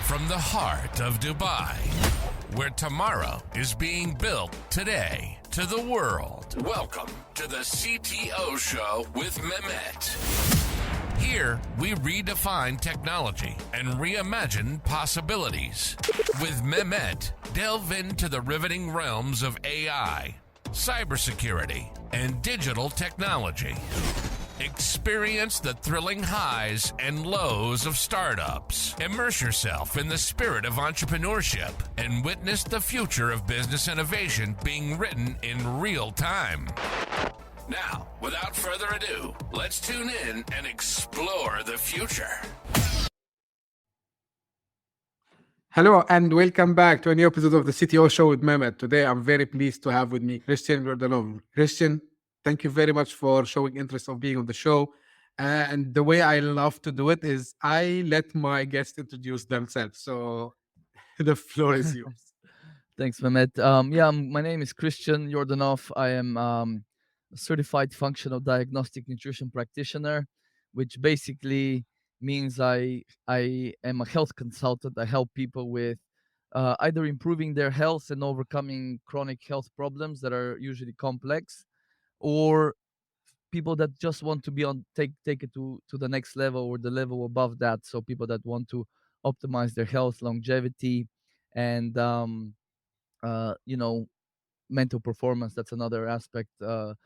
From the heart of Dubai, where tomorrow is being built today, to the world. Welcome to the CTO Show with Mehmet. Here, we redefine technology and reimagine possibilities. With Mehmet, delve into the riveting realms of AI, cybersecurity, and digital technology. Experience the thrilling highs and lows of startups. Immerse yourself in the spirit of entrepreneurship and witness the future of business innovation being written in real time. Now, without further ado, let's tune in and explore the future. Hello and welcome back to a new episode of the CTO Show with Mehmet. Today I'm very pleased to have with me Christian Yordanov. Christian, thank you very much for showing interest of being on the show. And the way I love to do it is I let my guests introduce themselves. So the floor is yours. Thanks, Mehmet. My name is Christian Yordanov. I am a certified functional diagnostic nutrition practitioner, which basically means I am a health consultant. I help people with either improving their health and overcoming chronic health problems that are usually complex, or people that just want to be on take it to the next level or the level above that. So people that want to optimize their health, longevity, and mental performance. That's another aspect of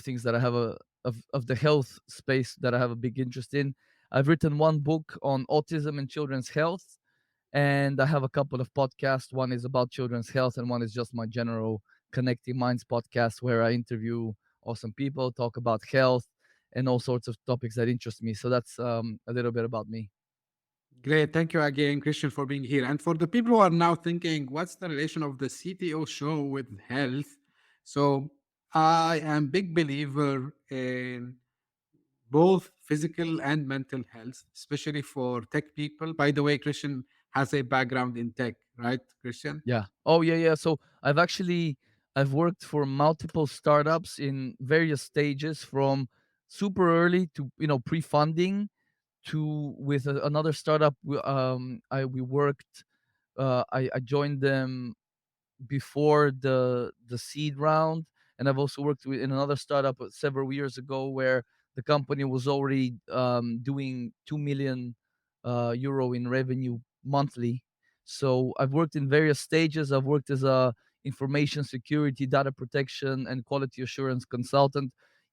things that I have of the health space that I have a big interest in. I've written one book on autism and children's health, and I have a couple of podcasts. One is about children's health, and one is just my general Connecting Minds podcast, where I interview awesome people, talk about health, and all sorts of topics that interest me. So that's a little bit about me. Great. Thank you again, Christian, for being here. And for the people who are now thinking, what's the relation of the CTO show with health? So I am big believer in both physical and mental health, especially for tech people. By the way, Christian has a background in tech, right, Christian? Yeah. Oh, yeah. So I've worked for multiple startups in various stages, from super early to pre-funding, to with another startup. I joined them before the seed round, and I've also worked in another startup several years ago where the company was already doing 2 million euro in revenue monthly. So I've worked in various stages. I've worked as a information security, data protection, and quality assurance consultant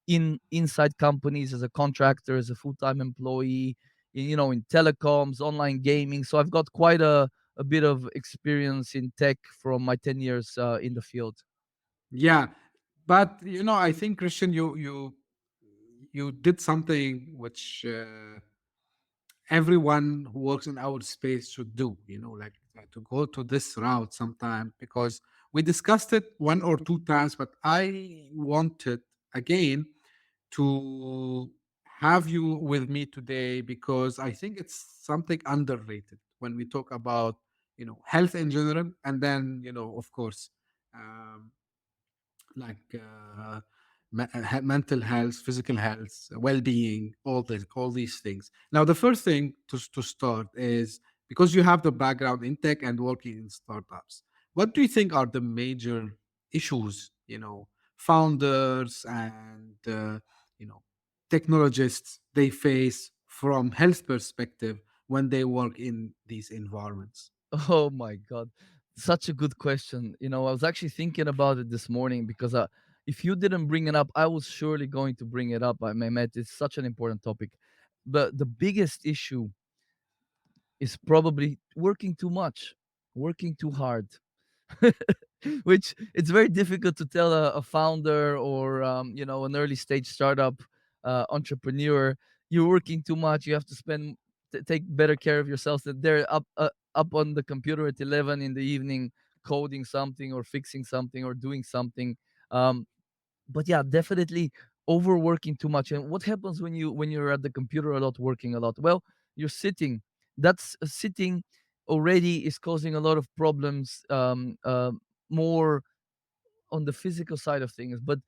inside companies, as a contractor, as a full-time employee, in telecoms, online gaming. So I've got quite a bit of experience in tech from my 10 years in the field. Yeah. But I think, Christian, you did something which everyone who works in our space should do, like to go to this route sometime, because we discussed it one or two times, but I wanted again to have you with me today because I think it's something underrated when we talk about, health in general. And then, of course, um, like mental health, physical health, well-being, all these things. Now, the first thing to start is, because you have the background in tech and working in startups, what do you think are the major issues, founders and technologists they face from health perspective when they work in these environments? Oh my God. Such a good question. I was actually thinking about it this morning because if you didn't bring it up, I was surely going to bring it up. I Mehmet, it's such an important topic. But the biggest issue is probably working too much, working too hard. Which it's very difficult to tell a founder or an early stage startup entrepreneur, you're working too much, you have to take better care of yourself, that they're up on the computer at 11 in the evening coding something or fixing something or doing something. um, but yeah, definitely overworking too much. And what happens when you're at the computer a lot, working a lot? Well, you're sitting. That's sitting already is causing a lot of problems, more on the physical side of things. But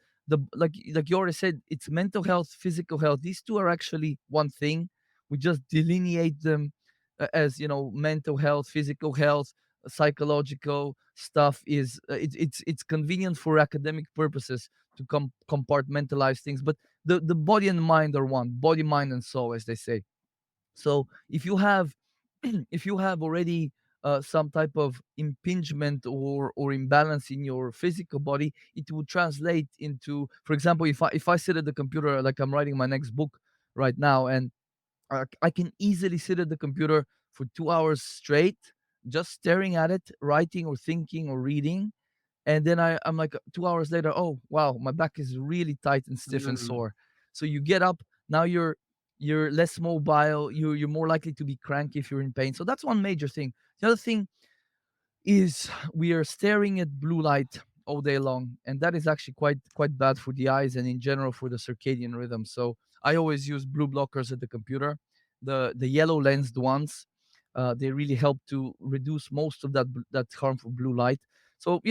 like you already said, it's mental health, physical health. These two are actually one thing. We just delineate them as mental health, physical health, psychological stuff is it's convenient for academic purposes to compartmentalize things, but the body and mind are one, body, mind, and soul, as they say. So if you have if you have already some type of impingement or imbalance in your physical body, it will translate into, for example, if I sit at the computer, like I'm writing my next book right now, and I can easily sit at the computer for 2 hours straight, just staring at it, writing or thinking or reading. And then I'm like 2 hours later, oh wow, my back is really tight and stiff and Mm. sore. So you get up, now you're less mobile, you're more likely to be cranky if you're in pain. So that's one major thing. The other thing is we are staring at blue light all day long, and that is actually quite bad for the eyes and in general for the circadian rhythm. So I always use blue blockers at the computer, the yellow lensed ones. They really help to reduce most of that harmful blue light. So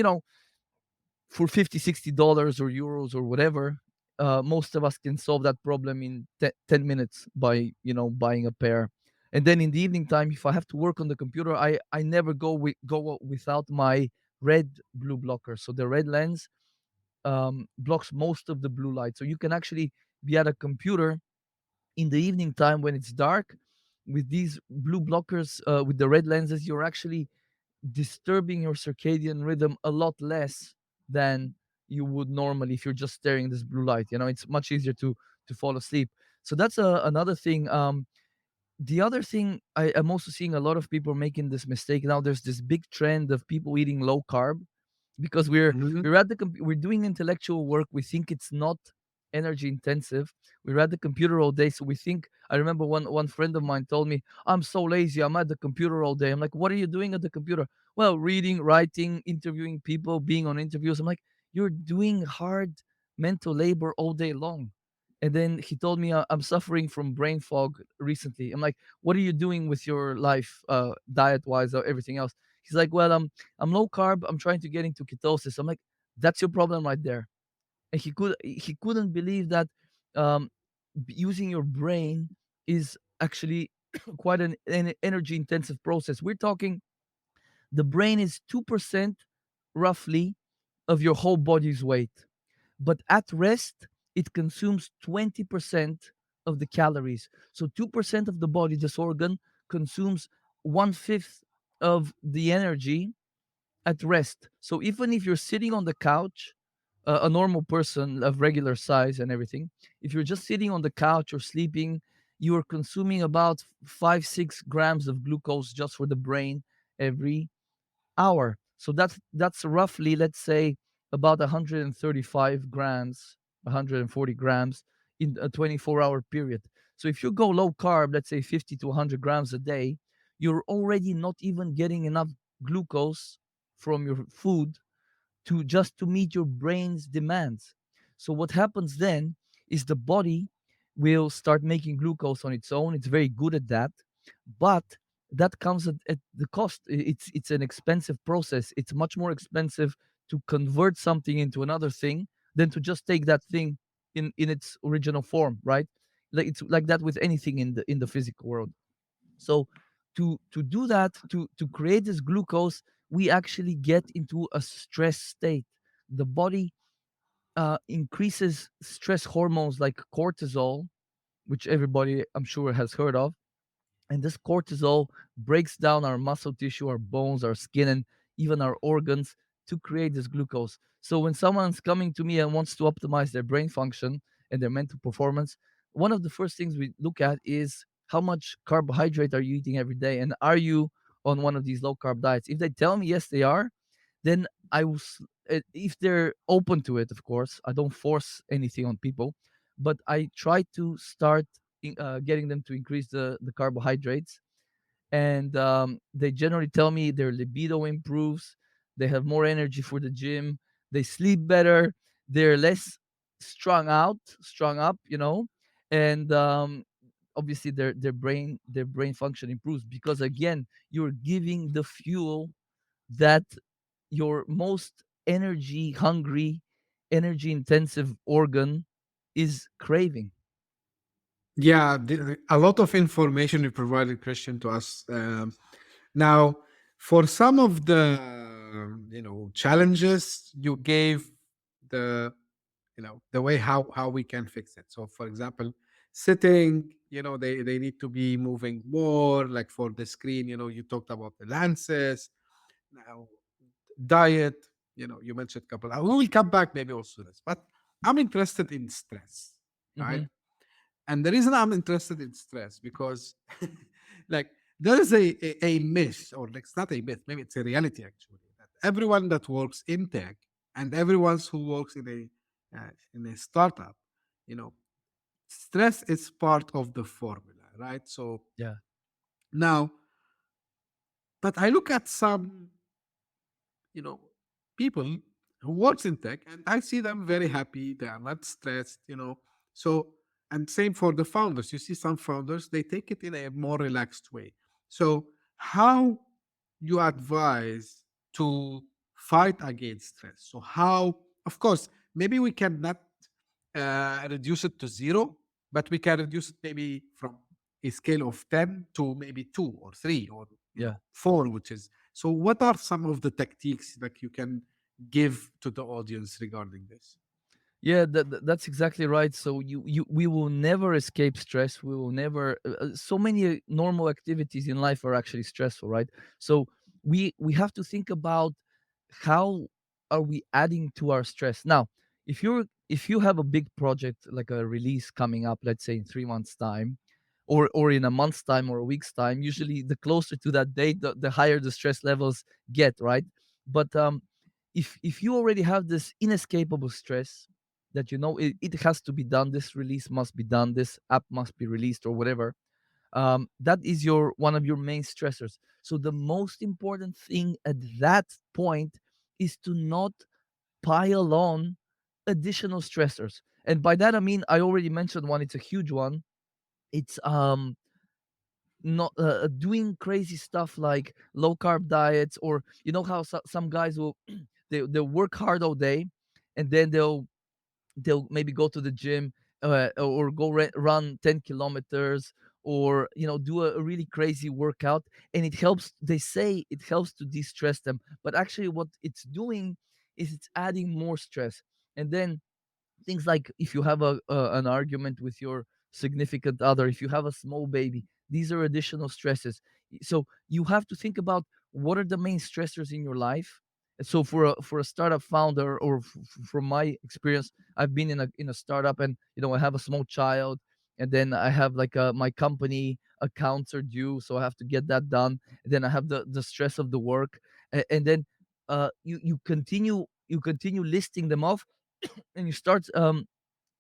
for 50, $60 or euros or whatever, most of us can solve that problem in 10 minutes by buying a pair. And then in the evening time, if I have to work on the computer, I never go without my red blue blocker. So the red lens blocks most of the blue light, so you can actually be at a computer in the evening time when it's dark with these blue blockers, with the red lenses. You're actually disturbing your circadian rhythm a lot less than you would normally if you're just staring this blue light. It's much easier to fall asleep. So that's another thing. The other thing, I'm also seeing a lot of people making this mistake now. There's this big trend of people eating low carb because Mhm. we're doing intellectual work. We think it's not energy intensive. We're at the computer all day, so we think. I remember one friend of mine told me, "I'm so lazy. I'm at the computer all day." I'm like, "What are you doing at the computer?" "Well, reading, writing, interviewing people, being on interviews." I'm like, "You're doing hard mental labor all day long." And then he told me, I'm suffering from brain fog recently. I'm like, "What are you doing with your life, diet wise or everything else?" He's like, "Well, I'm low carb. I'm trying to get into ketosis." I'm like, "That's your problem right there." And he couldn't believe that um, using your brain is actually quite an energy intensive process. We're talking, the brain is 2% roughly of your whole body's weight, but at rest it consumes 20% of the calories. So 2% of the body, this organ, consumes one fifth of the energy at rest. So even if you're sitting on the couch, a normal person of regular size and everything, if you're just sitting on the couch or sleeping, you are consuming about 5-6 grams of glucose just for the brain every hour. So that's roughly, let's say, about 135 grams, 140 grams in a 24-hour period. So if you go low carb, let's say 50 to 100 grams a day, you're already not even getting enough glucose from your food to meet your brain's demands. So what happens then is the body will start making glucose on its own. It's very good at that, but that comes at the cost. It's an expensive process. It's much more expensive to convert something into another thing than to just take that thing in its original form, right? Like it's like that with anything in the physical world. So to do that, to create this glucose, we actually get into a stress state. The body increases stress hormones like cortisol, which everybody I'm sure has heard of. And this cortisol breaks down our muscle tissue, our bones, our skin, and even our organs to create this glucose. So when someone's coming to me and wants to optimize their brain function and their mental performance, one of the first things we look at is how much carbohydrate are you eating every day, and are you on one of these low carb diets? If they tell me yes, they are, then if they're open to it, of course, I don't force anything on people, but I try to start getting them to increase the carbohydrates. And they generally tell me their libido improves, they have more energy for the gym, they sleep better, they're less strung up, and obviously their brain function improves, because again, you're giving the fuel that your most energy hungry, energy intensive organ is craving. Yeah, a lot of information you provided, Christian, to us. Now, for some of the challenges you gave, the the way how we can fix it. So, for example, sitting, they need to be moving more. Like for the screen, you talked about the lenses. Now, diet, you mentioned a couple. We will come back maybe also to this, but I'm interested in stress, right? Hmm. And the reason I'm interested in stress because like there is a myth, or like it's not a myth, maybe it's a reality actually, that everyone that works in tech and everyone who works in a startup, you know, stress is part of the formula, right? So Yeah. now, but I look at some people who works in tech and I see them very happy, they are not stressed. So, and same for the founders, you see some founders, they take it in a more relaxed way. So how you advise to fight against stress? So how, of course, maybe we cannot reduce it to zero, but we can reduce it maybe from a scale of 10 to maybe 2 or 3 or Yeah. 4, which is, so what are some of the tactics that you can give to the audience regarding this? Yeah, that's exactly right. So we will never escape stress. We will never. So many normal activities in life are actually stressful, right? So we have to think about how are we adding to our stress. Now, if you have a big project like a release coming up, let's say in 3 months' time, or in a month's time or a week's time, usually the closer to that date, the higher the stress levels get, right? But if you already have this inescapable stress that it has to be done, this release must be done, this app must be released or whatever, that is your one of your main stressors. So the most important thing at that point is to not pile on additional stressors. And by that I mean, I already mentioned one, it's a huge one. It's not doing crazy stuff like low carb diets, or how some guys will they'll work hard all day, and then they'll maybe go to the gym, or go run 10 kilometers, or do a really crazy workout, and it helps, they say it helps to de-stress them, but actually what it's doing is it's adding more stress. And then things like, if you have an argument with your significant other, if you have a small baby, these are additional stresses. So you have to think about what are the main stressors in your life. And so for a startup founder, or from my experience, I've been in a startup, and I have a small child, and then I have like my company accounts are due, so I have to get that done. And then I have the stress of the work, and then you continue listing them off, and you start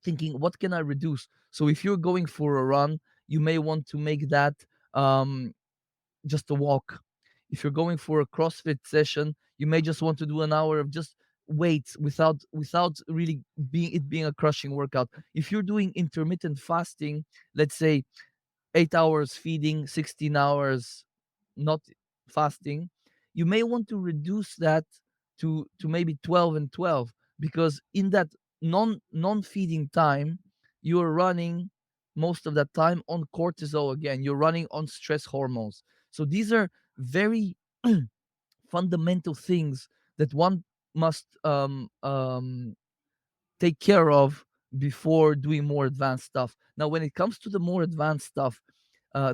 thinking, what can I reduce? So if you're going for a run, you may want to make that um, just a walk. If you're going for a CrossFit session, you may just want to do an hour of just weights, without really being a crushing workout. If you're doing intermittent fasting, let's say 8 hours feeding, 16 hours not fasting, you may want to reduce that to maybe 12 and 12, because in that non-feeding time, you are running most of that time on cortisol again. You're running on stress hormones. So these are very fundamental things that one must take care of before doing more advanced stuff. Now, when it comes to the more advanced stuff,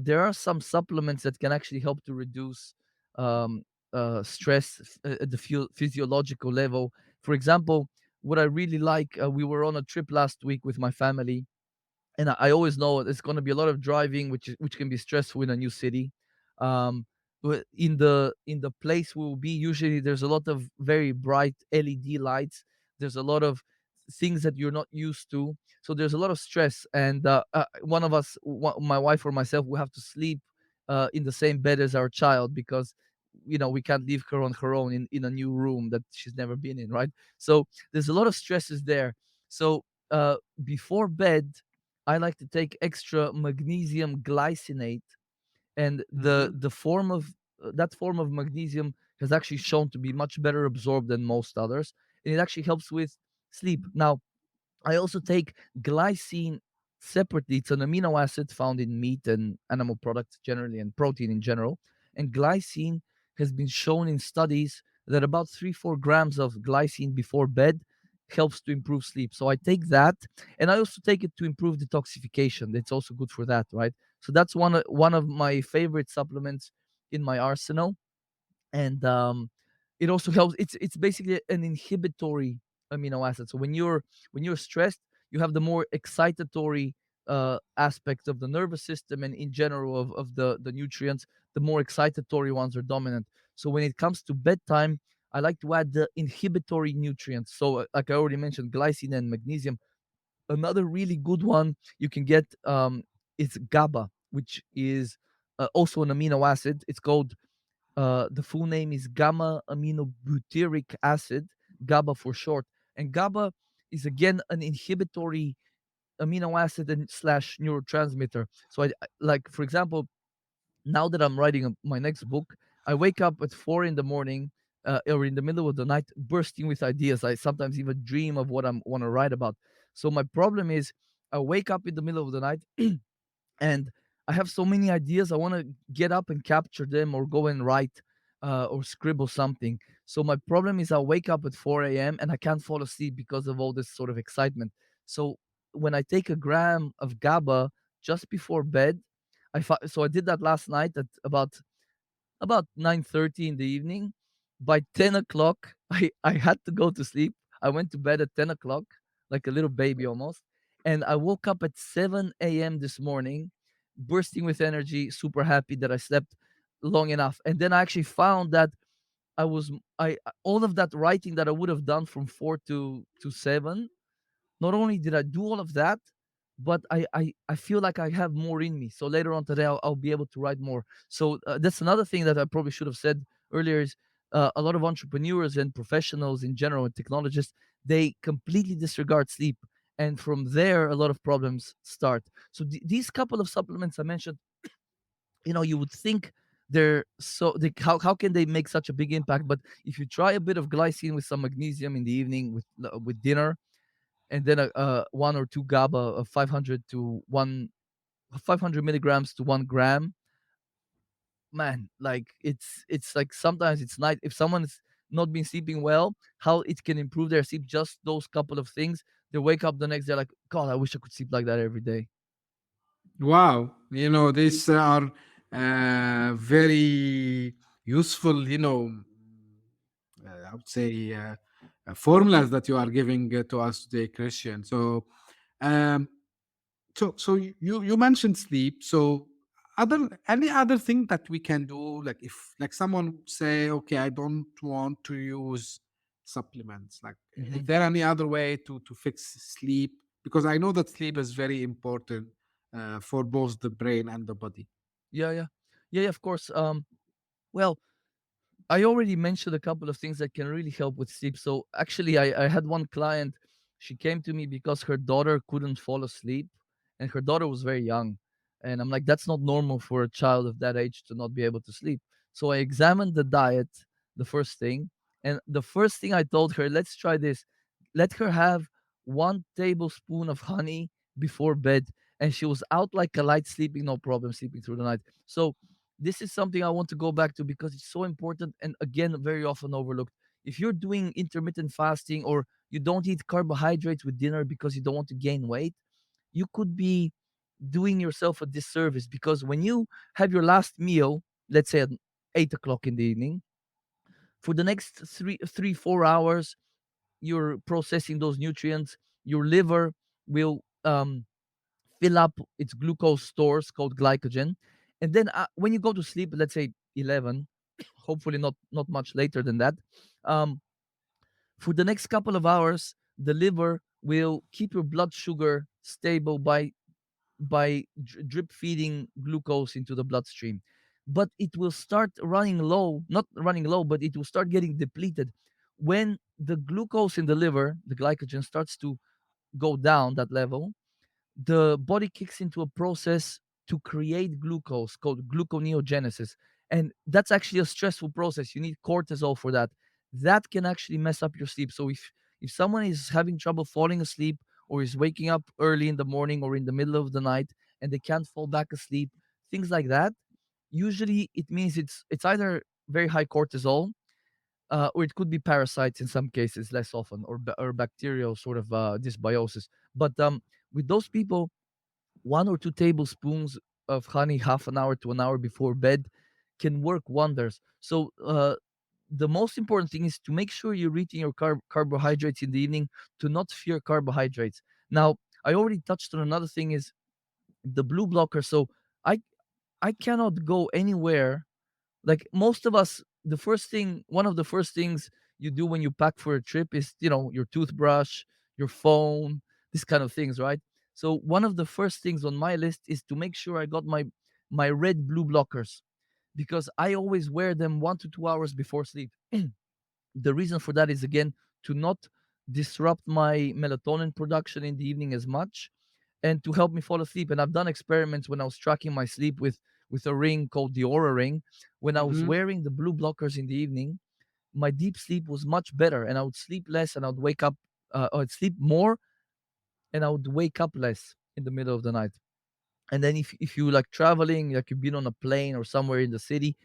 there are some supplements that can actually help to reduce um, stress at the physiological level. For example, what I really like, we were on a trip last week with my family, and I always know it's going to be a lot of driving, which can be stressful in a new city. But in the place we will be, usually there's a lot of very bright LED lights. There's a lot of things that you're not used to, so there's a lot of stress. And one of us, my wife or myself, will have to sleep in the same bed as our child, because we can't leave her on her own in a new room that she's never been in, right? So there's a lot of stresses there. So before bed, I like to take extra magnesium glycinate, and Hmm. the form of that form of magnesium has actually shown to be much better absorbed than most others, and it actually helps with sleep. Now, I also take glycine separately. It's an amino acid found in meat and animal products generally, and protein in general. And glycine has been shown in studies that about 3-4 grams of glycine before bed helps to improve sleep. So I take that, and I also take it to improve detoxification. It's also good for that, right? So that's one of my favorite supplements in my arsenal. And it also helps. It's basically an inhibitory amino acid. So when you're stressed, you have the more excitatory aspect of the nervous system, and in general of the nutrients, the more excitatory ones are dominant. So when it comes to bedtime, I like to add the inhibitory nutrients. So like I already mentioned, glycine and magnesium. Another really good one you can get is GABA, which is also an amino acid. It's called, the full name is gamma aminobutyric acid, GABA for short. And GABA is again an inhibitory amino acid and slash neurotransmitter. So like, for example, now that I'm writing my next book, I wake up at 4 in the morning, or in the middle of the night, bursting with ideas. I sometimes even dream of what I want to write about. So my problem is, I wake up in the middle of the night and I have so many ideas. I want to get up and capture them, or go and write, or scribble something. So my problem is, I wake up at 4 a.m. and I can't fall asleep because of all this sort of excitement. So when I take a gram of GABA just before bed, so I did that last night at about 9:30 in the evening. By 10 o'clock, I had to go to sleep. I went to bed at 10 o'clock, like a little baby almost. And I woke up at 7 a.m. this morning, bursting with energy, super happy that I slept long enough. And then I actually found that I was, all of that writing that I would have done from 4 to 7, not only did I do all of that, but I feel like I have more in me. So later on today, I'll be able to write more. So that's another thing that I probably should have said earlier is, a lot of entrepreneurs and professionals in general and technologists, they completely disregard sleep. And from there, a lot of problems start. So these couple of supplements I mentioned, you would think how can they make such a big impact? But if you try a bit of glycine with some magnesium in the evening with dinner, and then a 1 or 2 GABA of 500 milligrams to 1 gram. Man, like, it's like, sometimes it's night. If someone's not been sleeping well, how it can improve their sleep, just those couple of things. They wake up the next day like, God, I wish I could sleep like that every day. Wow, these are very useful, I would say, formulas that you are giving to us today, Christian. Um, so you mentioned sleep. So any other thing that we can do, like if like someone would say, okay, I don't want to use supplements. Like, is Hmm. there any other way to fix sleep? Because I know that sleep is very important for both the brain and the body. Yeah, yeah, yeah, yeah, of course. Well, I already mentioned a couple of things that can really help with sleep. So actually, I had one client. She came to me because her daughter couldn't fall asleep, and her daughter was very young. And I'm like, that's not normal for a child of that age to not be able to sleep. So I examined the diet, the first thing. And the first thing I told her, let's try this. Let her have 1 tablespoon of honey before bed. And she was out like a light, sleeping, no problem, sleeping through the night. So this is something I want to go back to because it's so important, and again, very often overlooked. If you're doing intermittent fasting, or you don't eat carbohydrates with dinner because you don't want to gain weight, you could be doing yourself a disservice, because when you have your last meal, let's say at 8 o'clock in the evening, for the next 4 hours, you're processing those nutrients. Your liver will fill up its glucose stores called glycogen, and then when you go to sleep, let's say 11, hopefully not much later than that, um, for the next couple of hours, the liver will keep your blood sugar stable by drip feeding glucose into the bloodstream. But it will start running low, not running low, but it will start getting depleted when the glucose in the liver, the glycogen, starts to go down that level. The body kicks into a process to create glucose called gluconeogenesis. And that's actually a stressful process. You need cortisol for that. That can actually mess up your sleep. So if someone is having trouble falling asleep, or is waking up early in the morning or in the middle of the night and they can't fall back asleep, things like that, usually it means it's either very high cortisol, or it could be parasites in some cases, less often, or bacterial sort of dysbiosis. But with those people, 1 or 2 tablespoons of honey half an hour to an hour before bed can work wonders. So the most important thing is to make sure you're eating your carbohydrates in the evening, to not fear carbohydrates. Now, I already touched on another thing is the blue blocker. So I I cannot go anywhere. Like most of us, one of the first things you do when you pack for a trip is, your toothbrush, your phone, this kind of things, right? So one of the first things on my list is to make sure I got my red blue blockers, because I always wear them 1 to 2 hours before sleep. The reason for that is, again, to not disrupt my melatonin production in the evening as much, and to help me fall asleep. And I've done experiments when I was tracking my sleep with a ring called the Aura ring. When I was Hmm. wearing the blue blockers in the evening, my deep sleep was much better, and I would sleep less, and I would wake up. I'd sleep more, and I would wake up less in the middle of the night. And then if you like traveling, like you've been on a plane or somewhere in the city,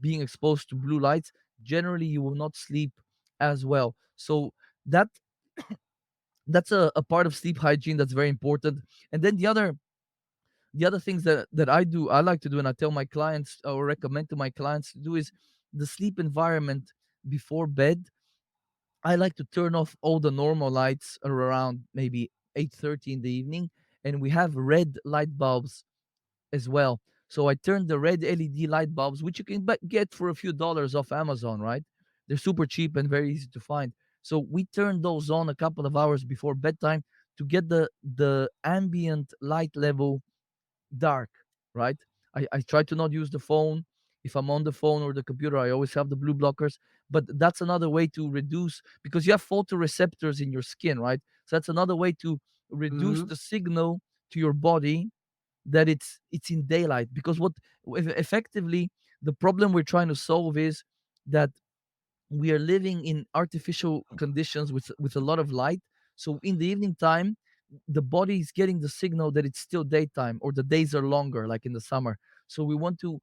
being exposed to blue lights, generally you will not sleep as well. So that that's a part of sleep hygiene that's very important. And then the other things that I like to do, and I tell my clients or recommend to my clients to do, is the sleep environment before bed. I like to turn off all the normal lights around maybe 8:30 in the evening, and we have red light bulbs as well. So I turned the red LED light bulbs, which you can get for a few dollars off Amazon, right? They're super cheap and very easy to find. So we turned those on a couple of hours before bedtime to get the ambient light level dark, right? I try to not use the phone. If I'm on the phone or the computer, I always have the blue blockers. But that's another way to reduce, because you have photoreceptors in your skin, right? So that's another way to reduce Hmm. the signal to your body that it's in daylight. Because effectively, the problem we're trying to solve is that we are living in artificial conditions with a lot of light. So in the evening time, the body is getting the signal that it's still daytime, or the days are longer, like in the summer. So we want to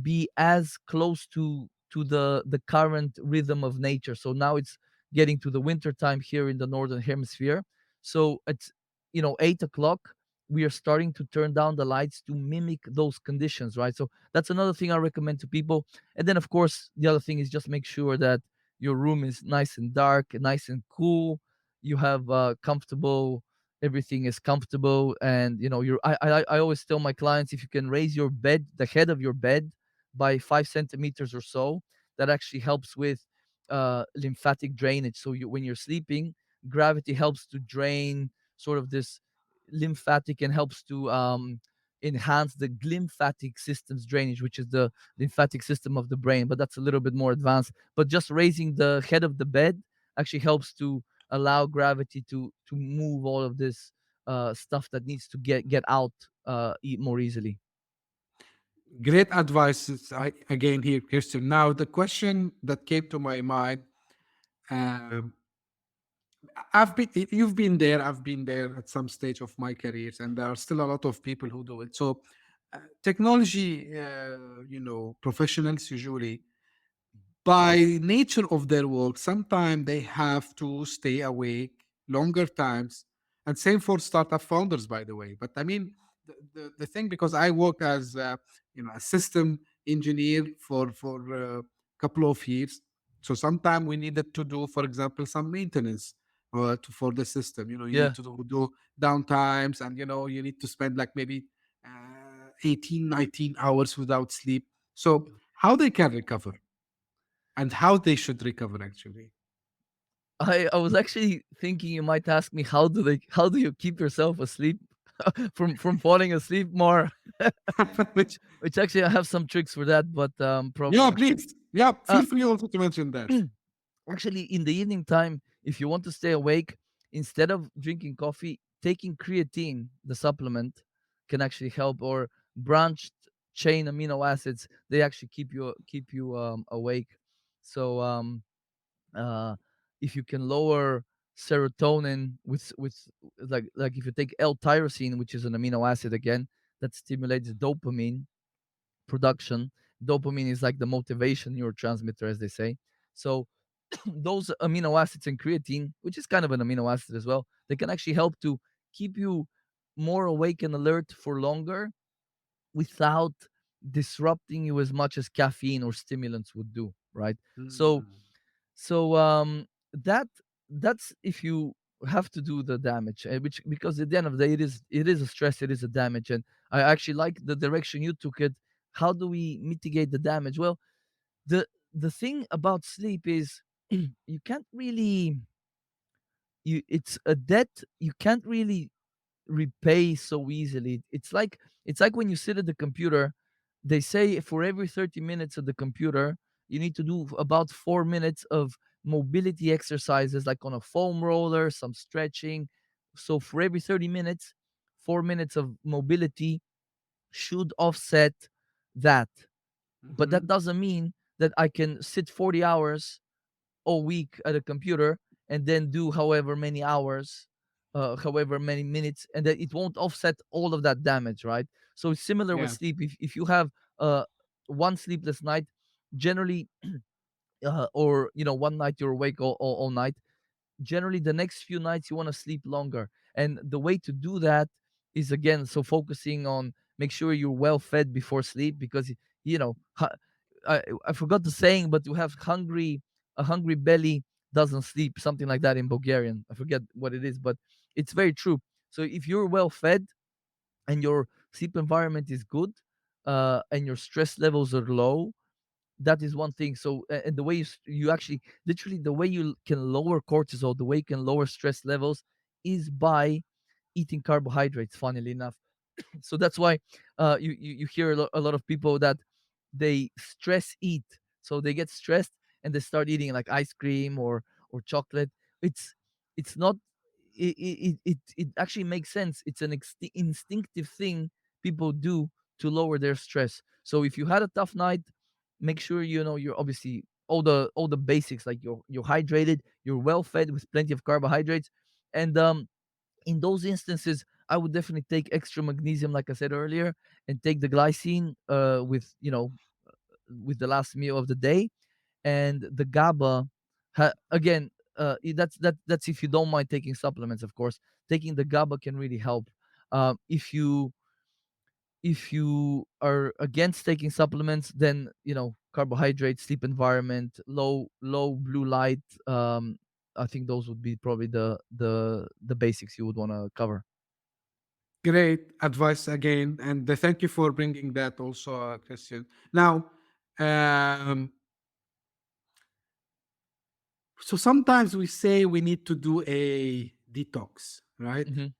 be as close to the current rhythm of nature. So now it's getting to the winter time here in the northern hemisphere. So it's 8 o'clock. We are starting to turn down the lights to mimic those conditions, right? So that's another thing I recommend to people. And then, of course, the other thing is just make sure that your room is nice and dark, nice and cool. You have comfortable. Everything is comfortable, and you're. I always tell my clients, if you can raise the head of your bed, by 5 centimeters or so, that actually helps with lymphatic drainage. So when you're sleeping, gravity helps to drain sort of this lymphatic, and helps to enhance the glymphatic system's drainage, which is the lymphatic system of the brain. But that's a little bit more advanced. But just raising the head of the bed actually helps to allow gravity to move all of this stuff that needs to get out more easily. Great advice again here, Christian. Now, the question that came to my mind, um, you've been there, I've been there at some stage of my careers, and there are still a lot of people who do it. So, technology, professionals usually, by nature of their work, sometimes they have to stay awake longer times. And same for startup founders, by the way. But I mean, the thing, because I work as a system engineer for a couple of years, so sometimes we needed to do, for example, some maintenance for the system. You need Yeah. to do downtimes, and you need to spend like maybe 18, 19 hours without sleep. So how they can recover and how they should recover actually. I was actually thinking you might ask me, how do you keep yourself asleep from falling asleep more, which actually I have some tricks for that, but Yeah, probably please. Yeah, uh, feel free also to mention that. actually, in the evening time, if you want to stay awake, instead of drinking coffee, taking creatine, the supplement, can actually help. Or branched chain amino acids, they actually keep you awake. So uh, if you can lower serotonin with like if you take L-tyrosine, which is an amino acid again that stimulates dopamine production. Dopamine is like the motivation neurotransmitter, as they say. So those amino acids and creatine, which is kind of an amino acid as well, they can actually help to keep you more awake and alert for longer without disrupting you as much as caffeine or stimulants would do, right? So Mm. so that that's if you have to do the damage, which because at the end of the day it is a stress, it is a damage, and I actually like the direction you took it. How do we mitigate the damage? Well, the thing about sleep is you can't really you it's a debt you can't really repay so easily. It's like when you sit at the computer, they say for every 30 minutes of the computer, you need to do about 4 minutes of mobility exercises like on a foam roller, some stretching. So for every 30 minutes, 4 minutes of mobility should offset that. But that Mhm. doesn't mean that I can sit 40 hours a week at a computer and then do however many hours, however many minutes, and that it won't offset all of that damage, right? So it's similar with Yeah. sleep. If you have one sleepless night, generally, or one night you're awake all night, generally the next few nights you want to sleep longer. And the way to do that is again, so focusing on make sure you're well fed before sleep, because you know I forgot the saying, but you have a hungry belly doesn't sleep, something like that in Bulgarian. I forget what it is, but it's very true. So if you're well fed and your sleep environment is good, and your stress levels are low, that is one thing. So and the way you actually literally the way you can lower cortisol, the way you can lower stress levels is by eating carbohydrates, funnily enough. So that's why you hear a lot of people that they stress eat. So they get stressed and they start eating like ice cream or chocolate. It's not it actually makes sense. It's an instinctive thing people do to lower their stress. So if you had a tough night, make sure you're obviously all the basics, like you're hydrated, you're well fed with plenty of carbohydrates. And in those instances, I would definitely take extra magnesium, like I said earlier, and take the glycine with the last meal of the day. And the GABA, again, that's if you don't mind taking supplements, of course. Taking the GABA can really help. If you are against taking supplements, then carbohydrates, sleep environment, low blue light. I think those would be probably the basics you would want to cover. Great advice again, and thank you for bringing that also, Christian. Now, um, so sometimes we say we need to do a detox, right? Mhm.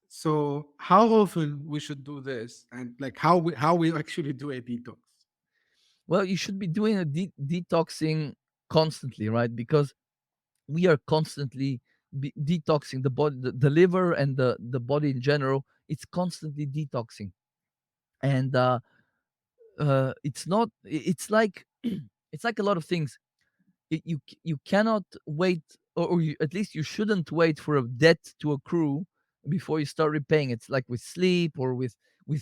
So how often we should do this, and like how we actually do a detox? Well, you should be doing a detoxing constantly, right? Because we are constantly detoxing the body, the liver, and the body in general. It's constantly detoxing. And it's not it's like it's like a lot of things. You cannot wait, or at least you shouldn't wait for a debt to accrue before you start repaying. It's like with sleep or with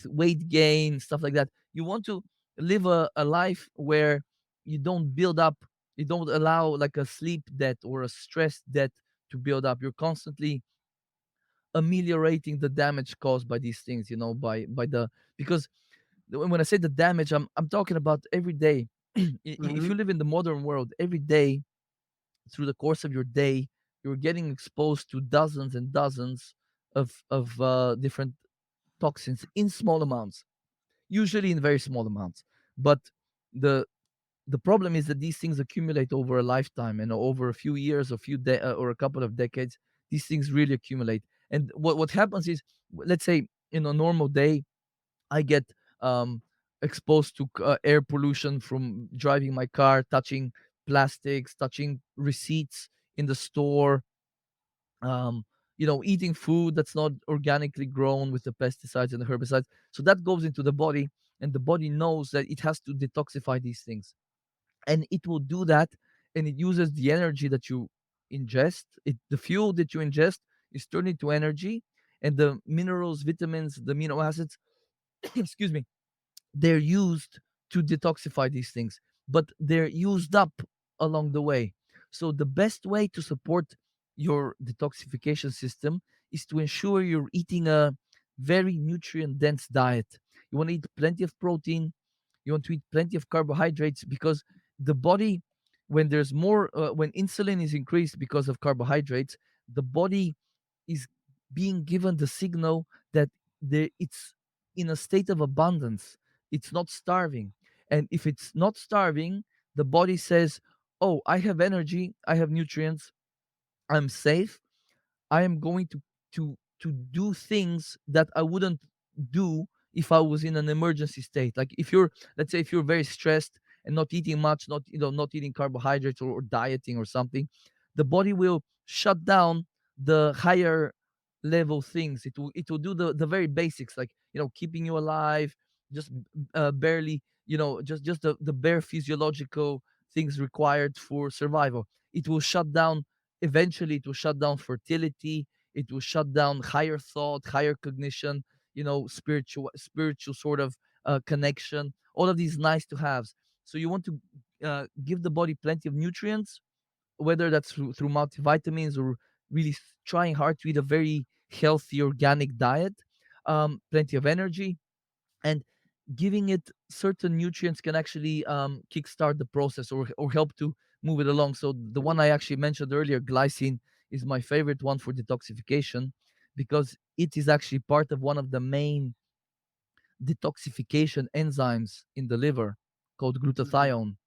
weight gain, stuff like that. You want to live a life where you don't build up, you don't allow like a sleep debt or a stress debt to build up. You're constantly ameliorating the damage caused by these things, by the because when I say the damage, I'm talking about every day. If Mm-hmm. you live in the modern world, every day through the course of your day, you're getting exposed to dozens and dozens of different toxins in small amounts, usually in very small amounts. But the the problem is that these things accumulate over a lifetime and over a few years, or a couple of decades. These things really accumulate. And what happens is, let's say in a normal day, I get um, exposed to air pollution from driving my car, touching plastics, touching receipts in the store, eating food that's not organically grown with the pesticides and the herbicides. So that goes into the body, and the body knows that it has to detoxify these things, and it will do that, and it uses the energy that you ingest, the fuel that you ingest is turned into energy, and the minerals, vitamins, the amino acids, excuse me, they're used to detoxify these things, but they're used up along the way. So the best way to support your detoxification system is to ensure you're eating a very nutrient dense diet. You want to eat plenty of protein, you want to eat plenty of carbohydrates, because the body, when there's more when insulin is increased because of carbohydrates, the body is being given the signal that it's in a state of abundance, it's not starving. And if it's not starving, the body says, oh, I have energy, I have nutrients, I'm safe, I am going to do things that I wouldn't do if I was in an emergency state. Like if you're, let's say, if you're very stressed and not eating much, not not eating carbohydrates, or dieting or something, the body will shut down the higher level things. It will do the very basics, like keeping you alive, just barely, just the bare physiological things required for survival. It will shut down, eventually it will shut down fertility, it will shut down higher thought, higher cognition, spiritual sort of connection, all of these nice to haves. So you want to give the body plenty of nutrients, whether that's through multivitamins, or really trying hard to eat a very healthy organic diet, plenty of energy, and giving it certain nutrients can actually kickstart the process, or help to move it along. So the one I actually mentioned earlier, glycine, is my favorite one for detoxification, because it is actually part of one of the main detoxification enzymes in the liver, called Mhm. glutathione.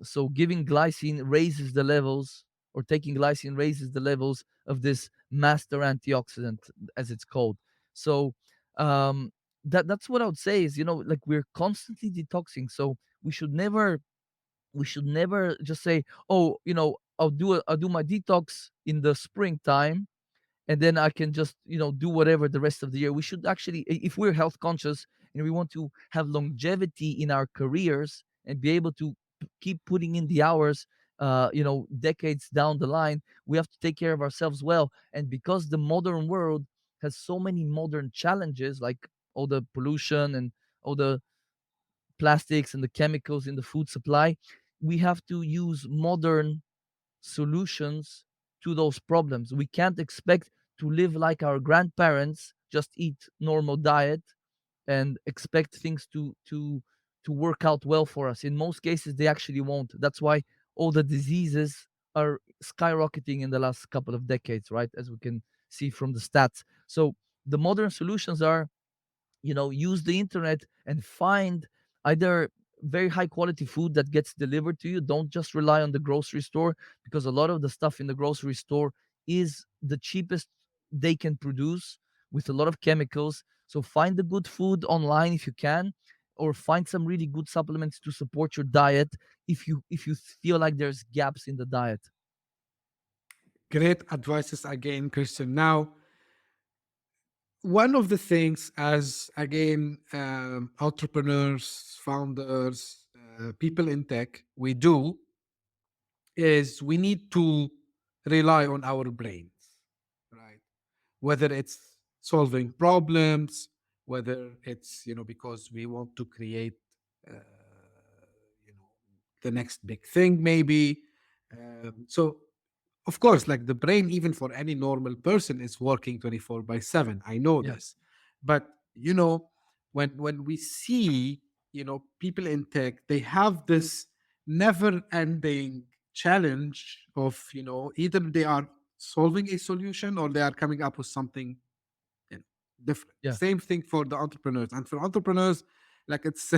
So giving glycine raises the levels, or taking glycine raises the levels of this master antioxidant, as it's called. So um, that's what I would say is, like, we're constantly detoxing. So we should never just say, oh, I'll do my detox in the springtime, and then I can just do whatever the rest of the year. We should actually, if we're health conscious and we want to have longevity in our careers and be able to keep putting in the hours, decades down the line, we have to take care of ourselves well. And because the modern world has so many modern challenges, like all the pollution and all the plastics and the chemicals in the food supply, we have to use modern solutions to those problems. We can't expect to live like our grandparents, just eat normal diet and expect things to work out well for us. In most cases, they actually won't. That's why all the diseases are skyrocketing in the last couple of decades, right? As we can see from the stats. So the modern solutions are, use the internet and find either very high quality food that gets delivered to you. Don't just rely on the grocery store, because a lot of the stuff in the grocery store is the cheapest they can produce, with a lot of chemicals. So find the good food online if you can, or find some really good supplements to support your diet if you feel like there's gaps in the diet. Great advices again, Christian. Now, one of the things, as again, entrepreneurs, founders, people in tech, we do is we need to rely on our brains, right? Whether it's solving problems, whether it's because we want to create uh, you know the next big thing, maybe. So of course, like the brain, even for any normal person, is working 24/7. I know Yeah, this, but when we see people in tech, they have this never-ending challenge of either they are solving a solution or they are coming up with something you know, different. yeah, Same thing for the entrepreneurs, and for entrepreneurs, like it's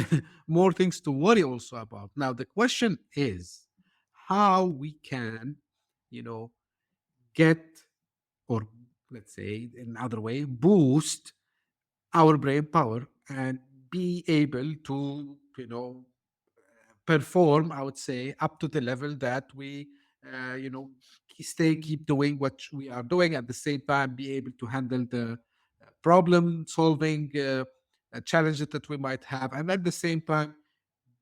more things to worry also about. Now the question is how we can you know get, or let's say in other way, boost our brain power and be able to perform, I would say, up to the level that we keep doing what we are doing, at the same time be able to handle the problem solving challenges that we might have, and at the same time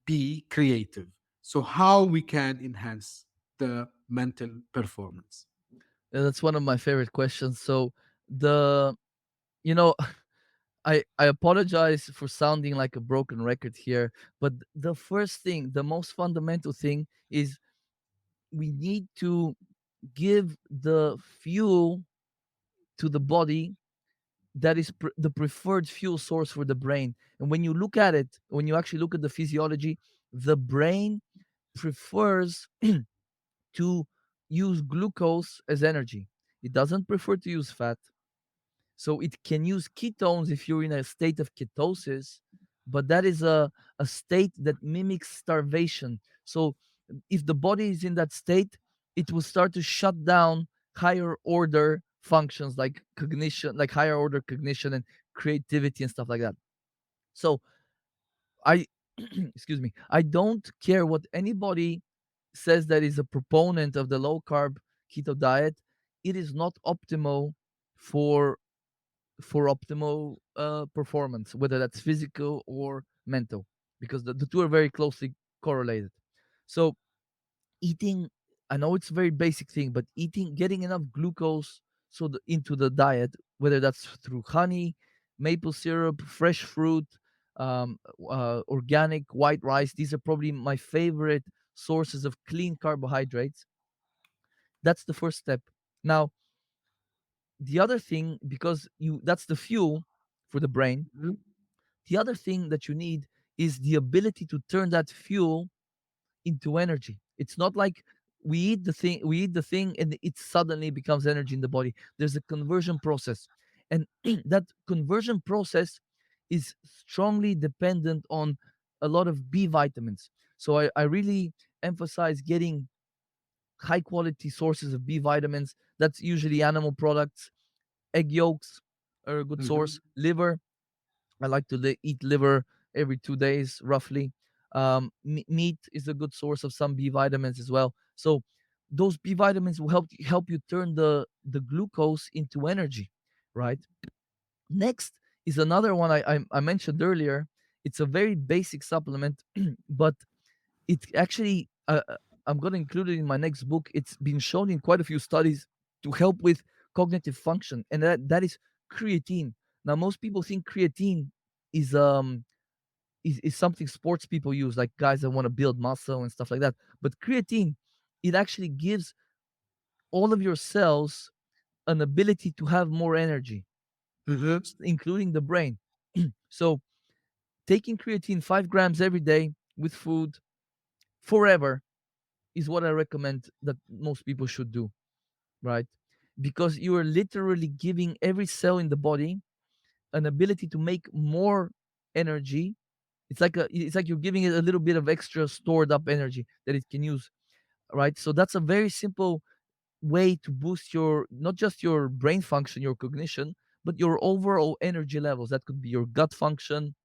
be creative. So how we can enhance the mental performance? That's one of my favorite questions. So the you know I apologize for sounding like a broken record here, but the first thing, the most fundamental thing is we need to give the fuel to the body that is the preferred fuel source for the brain. And when you look at it, when you actually look at the physiology, the brain prefers to use glucose as energy. It doesn't prefer to use fat. So it can use ketones if you're in a state of ketosis, but that is a state that mimics starvation. So if the body is in that state, it will start to shut down higher order functions like cognition, like higher order cognition and creativity and stuff like that. So I excuse me, I don't care what anybody says that is a proponent of the low carb keto diet. It is not optimal for optimal performance, whether that's physical or mental, because the two are very closely correlated. So eating, I know it's a very basic thing, but eating, getting enough glucose into the diet, whether that's through honey, maple syrup, fresh fruit, organic white rice, these are probably my favorite sources of clean carbohydrates. That's the first step. Now, the other thing, because you that's the fuel for the brain, Mhm. the other thing that you need is the ability to turn that fuel into energy. It's not like we eat the thing and it suddenly becomes energy in the body. There's a conversion process. And that conversion process is strongly dependent on a lot of B vitamins. So I really emphasize getting high quality sources of B vitamins. That's usually animal products. Egg yolks are a good Mhm. source. Liver, I like to eat liver every 2 days, roughly. Meat is a good source of some B vitamins as well. So those B vitamins will help you turn the glucose into energy, right? Next is another one I mentioned earlier. It's a very basic supplement, but it actually I'm going to include it in my next book. It's been shown in quite a few studies to help with cognitive function, and that is creatine. Now most people think creatine is is something sports people use, like guys that want to build muscle and stuff like that. But creatine, it actually gives all of your cells an ability to have more energy, Mhm. including the brain. So taking creatine 5 grams every day with food forever is what I recommend that most people should do, right? Because you are literally giving every cell in the body an ability to make more energy. It's like you're giving it a little bit of extra stored up energy that it can use, right? So that's a very simple way to boost your, not just your brain function, your cognition, but your overall energy levels. That could be your gut function,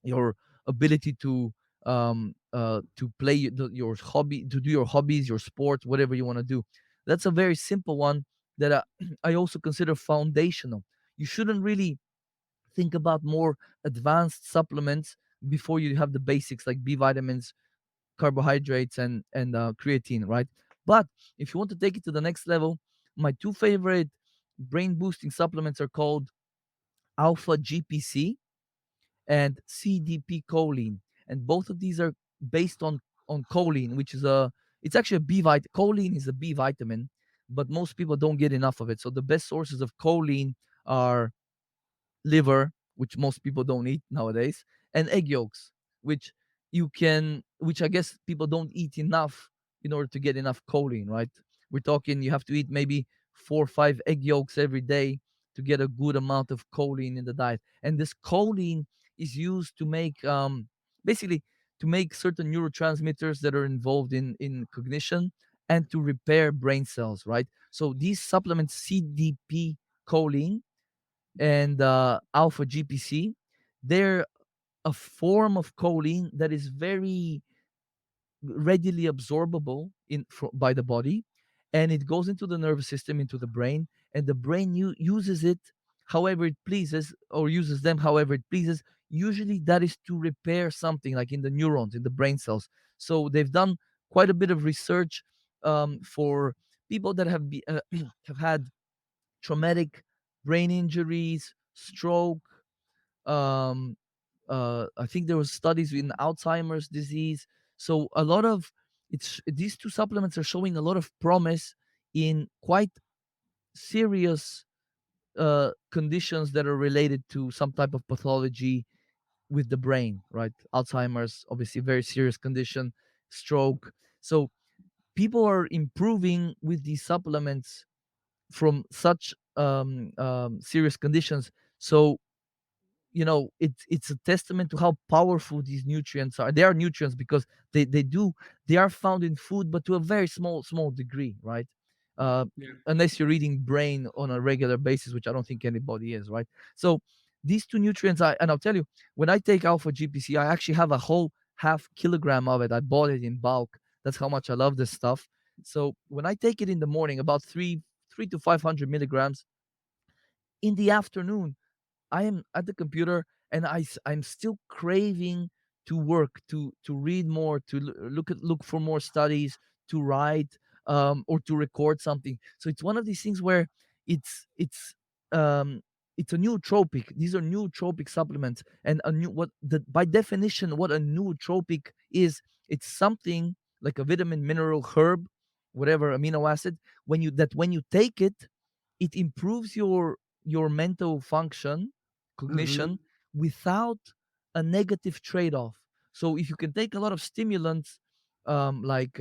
your ability to play your hobby, to do your hobbies, your sport, whatever you want to do. That's a very simple one that I also consider foundational. You shouldn't really think about more advanced supplements before you have the basics like B vitamins, carbohydrates, and creatine, right? But if you want to take it to the next level, my two favorite brain boosting supplements are called Alpha GPC and CDP choline, and both of these are based on choline, which is a it's actually a B vitamin. Choline is a B vitamin, but most people don't get enough of it. So the best sources of choline are liver, which most people don't eat nowadays, and egg yolks, which which I guess people don't eat enough in order to get enough choline, right? We're talking you have to eat maybe 4 or 5 egg yolks every day to get a good amount of choline in the diet. And this choline is used to make basically to make certain neurotransmitters that are involved in cognition and to repair brain cells, right? So these supplements, CDP choline and alpha GPC, they're a form of choline that is very readily absorbable by the body, and it goes into the nervous system, into the brain, and the brain uses it however it pleases, or uses them however it pleases. Usually that is to repair something like in the neurons, in the brain cells. So they've done quite a bit of research for people that have had traumatic brain injuries, stroke. Um, I think there was studies in Alzheimer's disease. So a lot of these two supplements are showing a lot of promise in quite serious conditions that are related to some type of pathology with the brain, right? Alzheimer's, obviously, very serious condition, stroke. So people are improving with these supplements from such serious conditions. So it's a testament to how powerful these nutrients are. They are nutrients because they are found in food, but to a very small degree, right? uh, Yeah. Unless you're eating brain on a regular basis, which I don't think anybody is, right? So these two nutrients, and I'll tell you, when I take alpha GPC, I actually have a whole half kilogram of it. I bought it in bulk. That's how much I love this stuff. So when I take it in the morning, about three to 500 milligrams, in the afternoon I am at the computer, and I'm still craving to work, to read more, to look for more studies, to write, or to record something. So it's one of these things where it's it's um, it's a nootropic. These are nootropic supplements, and a new what the by definition what a nootropic is. It's something like a vitamin, mineral, herb, whatever amino acid. When you take it, it improves your mental function, Hmm. cognition, without a negative trade-off. So if you can take a lot of stimulants, like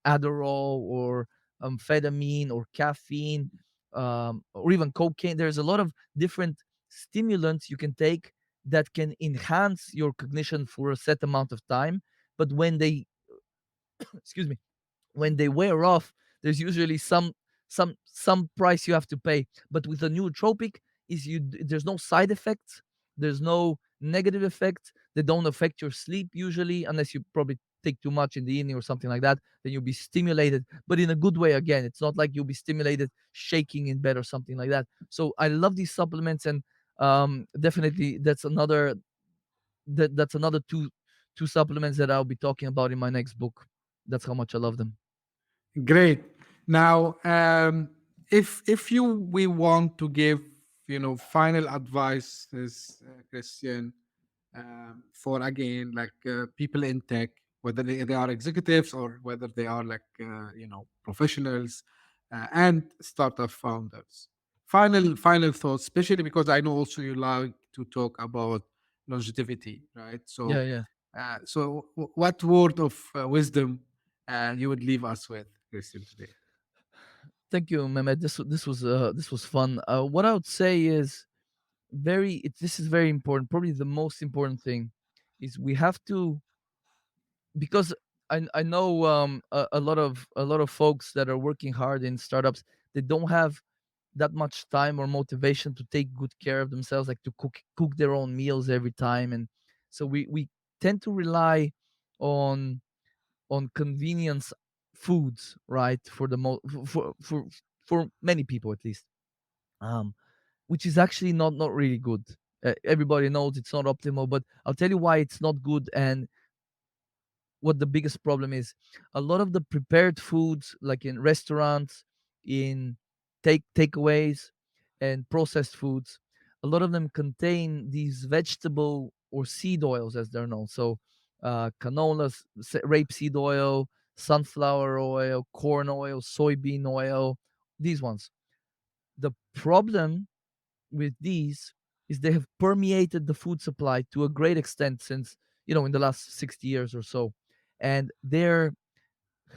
Adderall or amphetamine or caffeine, or even cocaine, there's a lot of different stimulants you can take that can enhance your cognition for a set amount of time. But when they excuse me, when they wear off, there's usually some price you have to pay. But with a nootropic, there's no side effects, there's no negative effects. They don't affect your sleep usually, unless you probably take too much in the evening or something like that. Then you'll be stimulated, but in a good way. Again, it's not like you'll be stimulated shaking in bed or something like that. So I love these supplements, and definitely that's another two supplements that I'll be talking about in my next book. That's how much I love them. Great. Now, if you we want to give final advice, Christian, for again like people in tech, whether they are executives or whether they are like professionals and startup founders. Final thoughts, especially because I know also you like to talk about longevity, right? Yeah, So, yeah. what word of wisdom you would leave us with, Christian, today? Thank you, Mehmet. This was fun. What I would say is this is very important. Probably the most important thing is we have to, because I know a lot of folks that are working hard in startups. They don't have that much time or motivation to take good care of themselves, like to cook their own meals every time. And so we tend to rely on convenience foods, right? For the for many people, at least, um which is actually not really good. Everybody knows it's not optimal, but I'll tell you why it's not good, and what the biggest problem is. A lot of the prepared foods, like in restaurants, in takeaways, and processed foods, a lot of them contain these vegetable or seed oils, as they're known. So canola, rapeseed oil, sunflower oil, corn oil, soybean oil, these ones. The problem with these is they have permeated the food supply to a great extent since, in the last 60 years or so. And they're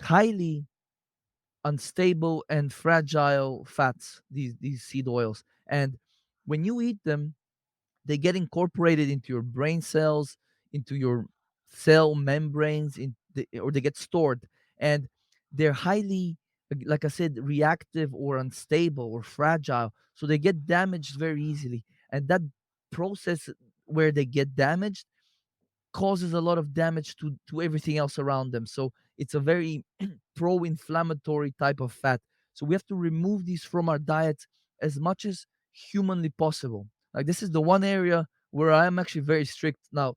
highly unstable and fragile fats, these seed oils. And when you eat them, they get incorporated into your brain cells, into your cell membranes, or they get stored. And they're highly, like I said, reactive or unstable or fragile. So they get damaged very easily. And that process where they get damaged causes a lot of damage to everything else around them. So it's a very pro-inflammatory type of fat. So we have to remove these from our diet as much as humanly possible. Like, this is the one area where I am actually very strict now.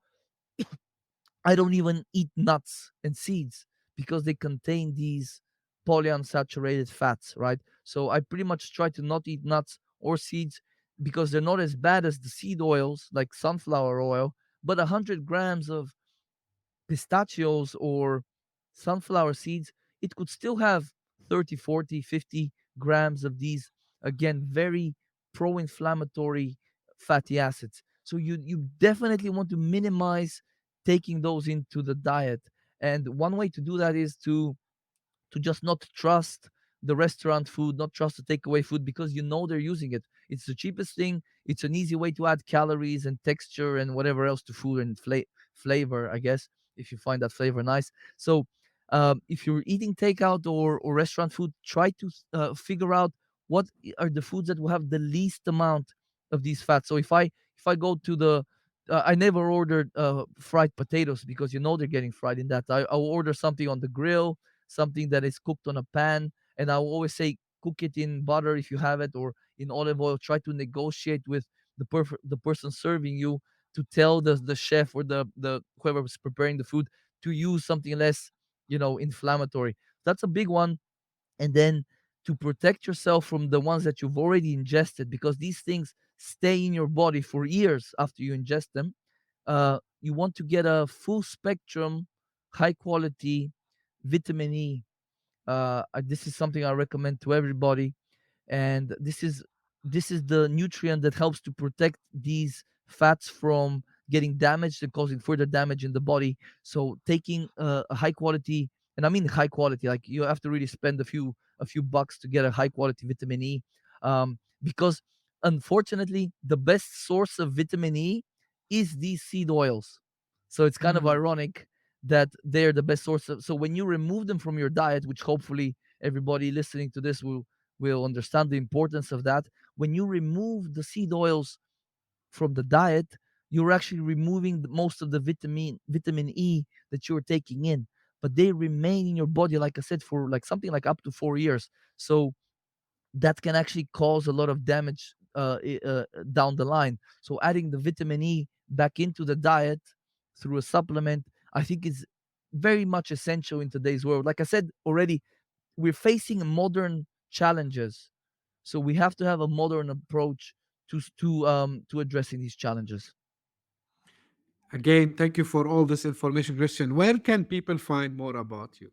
I don't even eat nuts and seeds because they contain these polyunsaturated fats, right? So I pretty much try to not eat nuts or seeds because they're not as bad as the seed oils like sunflower oil, but 100 grams of pistachios or sunflower seeds, it could still have 30, 40, 50 grams of these, again, very pro inflammatory fatty acids. So you definitely want to minimize taking those into the diet. And one way to do that is to just not trust the restaurant food, not trust the takeaway food because you know they're using it. It's the cheapest thing. It's an easy way to add calories and texture and whatever else to food and flavor, I guess, if you find that flavor nice. So, if you're eating takeout or restaurant food, try to figure out what are the foods that will have the least amount of these fats. So if I go to the I never ordered fried potatoes because you know they're getting fried in that. I'll order something on the grill, something that is cooked on a pan, and I will always say cook it in butter if you have it or in olive oil. Try to negotiate with the person serving you to tell the chef or the whoever was preparing the food to use something less, inflammatory. That's a big one. And then to protect yourself from the ones that you've already ingested, because these things stay in your body for years after you ingest them. You want to get a full spectrum, high quality vitamin E. This is something I recommend to everybody, and this is the nutrient that helps to protect these fats from getting damaged and causing further damage in the body. So taking a high quality, and I mean high quality, like you have to really spend a few bucks to get a high quality vitamin E, because unfortunately the best source of vitamin E is these seed oils. So it's kind of Mm. ironic that they're the best source of. So when you remove them from your diet, which hopefully everybody listening to this will understand the importance of that. When you remove the seed oils from the diet, you're actually removing most of the vitamin E that you're taking in, but they remain in your body, like I said, for like something like up to 4 years. So that can actually cause a lot of damage down the line. So adding the vitamin E back into the diet through a supplement, I think is very much essential in today's world. Like I said already, we're facing modern challenges, so we have to have a modern approach to addressing these challenges. Again, thank you for all this information, Christian. Where can people find more about you?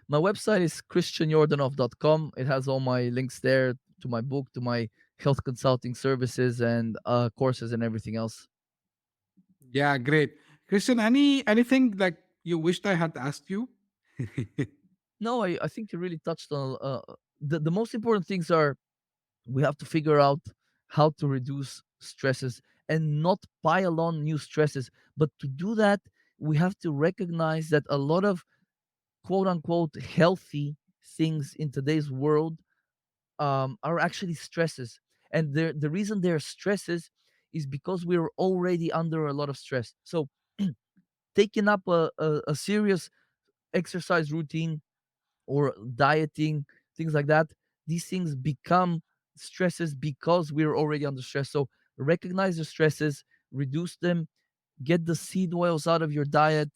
My website is christianyordanov.com. It has all my links there to my book, to my health consulting services and courses and everything else. Yeah, great. Christian, anything like you wished I had asked you? No, I think you really touched on the most important things are we have to figure out how to reduce stresses and not pile on new stresses. But to do that, we have to recognize that a lot of quote unquote healthy things in today's world are actually stresses. And the reason they're stresses is because we're already under a lot of stress. So taking up a serious exercise routine or dieting, things like that, these things become stresses because we're already under stress. So recognize the stresses, reduce them, get the seed oils out of your diet,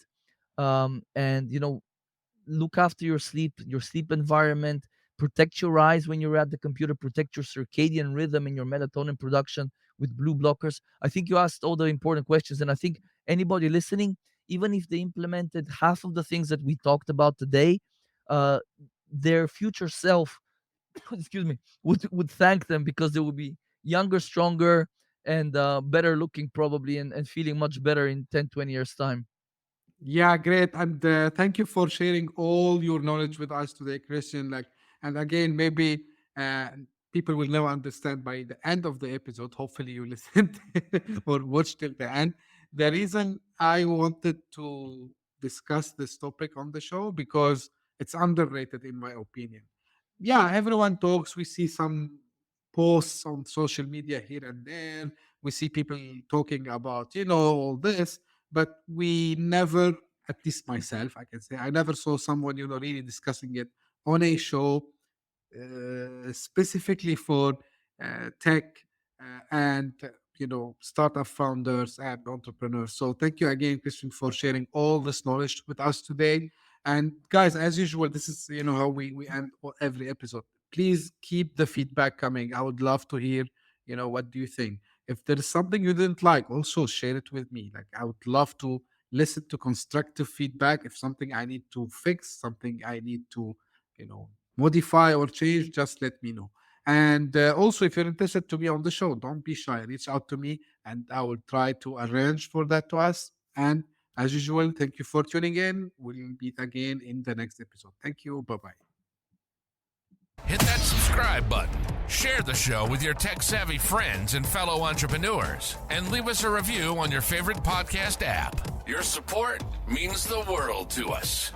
and look after your sleep environment, protect your eyes when you're at the computer, protect your circadian rhythm and your melatonin production with blue blockers. I think you asked all the important questions, and I think anybody listening, even if they implemented half of the things that we talked about today, uh, their future self, excuse me, would thank them because they will be younger, stronger, and better looking probably, and feeling much better in 10, 20 years time. Yeah, great. And thank you for sharing all your knowledge with us today, Christian. Like, and again, maybe uh, people will now understand by the end of the episode. Hopefully, you listened or watched till the end. The reason I wanted to discuss this topic on the show because it's underrated, in my opinion. Yeah, everyone talks. We see some posts on social media here and there. We see people talking about, all this, but we never, at least myself, I can say, I never saw someone, really discussing it on a show specifically for tech and, startup founders and entrepreneurs. So thank you again, Christian, for sharing all this knowledge with us today. And guys, as usual, this is how we end every episode. Please keep the feedback coming. I would love to hear, what do you think? If there is something you didn't like, also share it with me. Like, I would love to listen to constructive feedback. If something I need to fix, something I need to, modify or change, just let me know. And also, if you're interested to be on the show, don't be shy. Reach out to me, and I will try to arrange for that to us. And as usual, thank you for tuning in. We'll meet again in the next episode. Thank you. Bye bye. Hit that subscribe button, share the show with your tech-savvy friends and fellow entrepreneurs, and leave us a review on your favorite podcast app. Your support means the world to us.